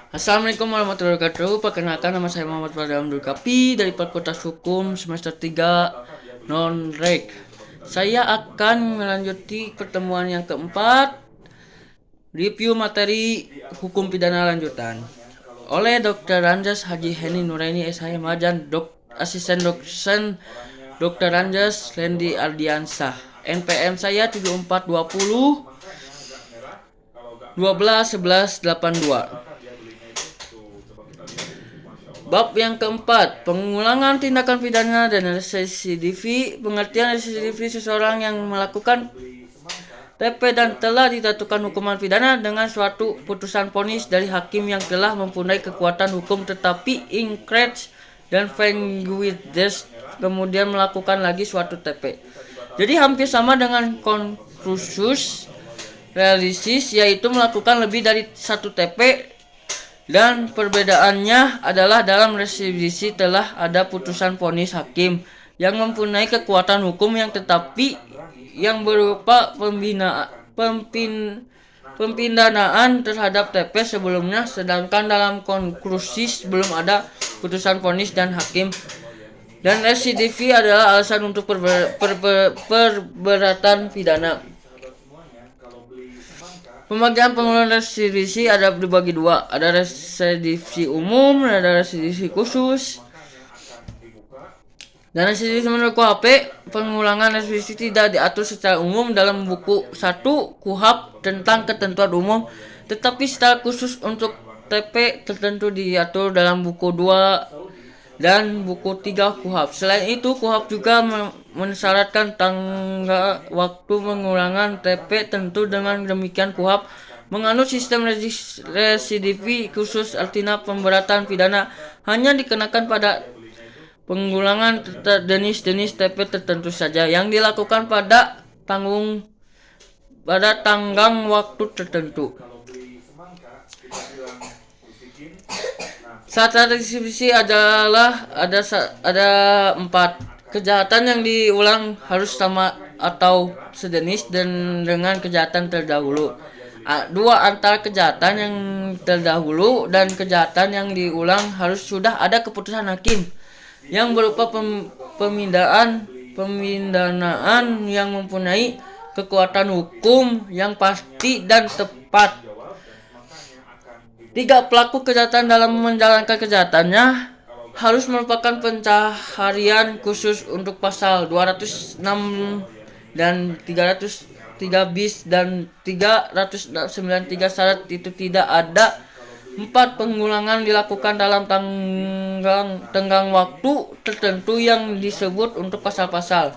Assalamualaikum warahmatullahi wabarakatuh. Perkenalkan, nama saya Muhammad Fadil Abdul Kafi dari Fakultas Hukum semester 3 non-reg. Saya akan melanjuti pertemuan yang keempat, review materi hukum pidana lanjutan oleh Dr. Ranjas Haji Heni Nuraini SH Majan, asisten dosen Dr. Ranjas Lendi Ardiansah. NPM saya 7420 12 11 82. Bab yang keempat, pengulangan tindakan pidana dan residivi. Pengertian residivi, seseorang yang melakukan TP dan telah dijatuhkan hukuman pidana dengan suatu putusan vonis dari hakim yang telah mempunyai kekuatan hukum tetapi ingkrach dan vanquished kemudian melakukan lagi suatu TP. Jadi hampir sama dengan conclusus realisis, yaitu melakukan lebih dari satu TP. Dan perbedaannya adalah dalam residivi telah ada putusan vonis hakim yang mempunyai kekuatan hukum yang tetapi yang berupa pembinaan terhadap TP sebelumnya, sedangkan dalam konklusis belum ada putusan vonis dan hakim. Dan residivi adalah alasan untuk perberatan pidana. Pembagian pengulangan residivi ada dibagi dua, ada residivi umum dan ada residivi khusus. Dan residivi menurut KUHP, pengulangan residivi tidak diatur secara umum dalam buku 1 KUHP tentang ketentuan umum, tetapi secara khusus untuk TP tertentu diatur dalam buku 2 dan buku 3 KUHP. Selain itu, KUHP juga mensyaratkan tangga waktu pengulangan TP tentu. Dengan demikian, KUHP menganut sistem residivi khusus, artinya pemberatan pidana hanya dikenakan pada pengulangan jenis-jenis TP tertentu saja yang dilakukan pada tanggang waktu tertentu. Syarat residivi adalah ada 4. Kejahatan yang diulang harus sama atau sejenis dengan kejahatan terdahulu. 2. Antara kejahatan yang terdahulu dan kejahatan yang diulang harus sudah ada keputusan hakim yang berupa pemindanaan yang mempunyai kekuatan hukum yang pasti dan tepat. 3. Pelaku kejahatan dalam menjalankan kejahatannya harus merupakan pencaharian khusus untuk pasal 206 dan 303 bis dan 393 syarat itu tidak ada. 4. Pengulangan dilakukan dalam tenggang waktu tertentu yang disebut untuk pasal-pasal.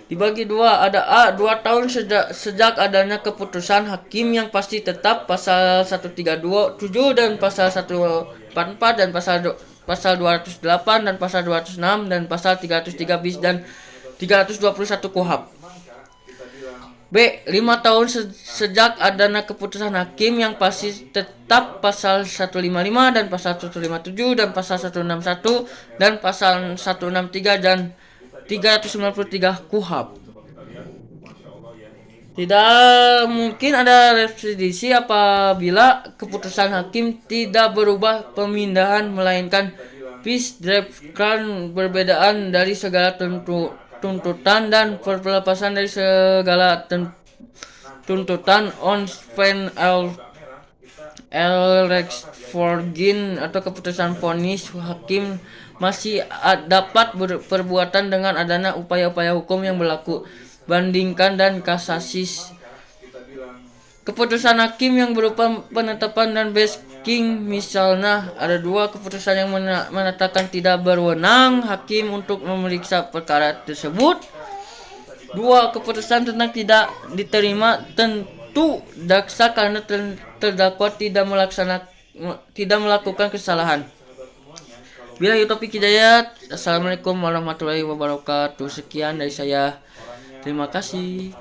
Dibagi 2, ada A. 2 tahun sejak adanya keputusan hakim yang pasti tetap, pasal 137 dan pasal 144 dan pasal 208 dan pasal 206 dan pasal 303 bis dan 321 KUHP. B. 5 tahun sejak adanya keputusan hakim yang pasti tetap, pasal 155 dan pasal 157 dan pasal 161 dan pasal 163 dan 393 KUHP. Tidak mungkin ada residivi apabila keputusan hakim tidak berubah pemindahan, melainkan perbedaan dari segala tuntutan dan pelepasan dari segala tuntutan on pain forgin atau keputusan vonis hakim masih dapat perbuatan dengan adanya upaya-upaya hukum yang berlaku, bandingkan dan kasasi. Keputusan hakim yang berupa penetapan dan basking, misalnya ada 2 keputusan yang menyatakan tidak berwenang hakim untuk memeriksa perkara tersebut. 2 keputusan tentang tidak diterima tentu daksa karena terdakwa tidak melakukan kesalahan. Bila topik hidayat. Assalamualaikum warahmatullahi wabarakatuh. Sekian dari saya. Terima kasih.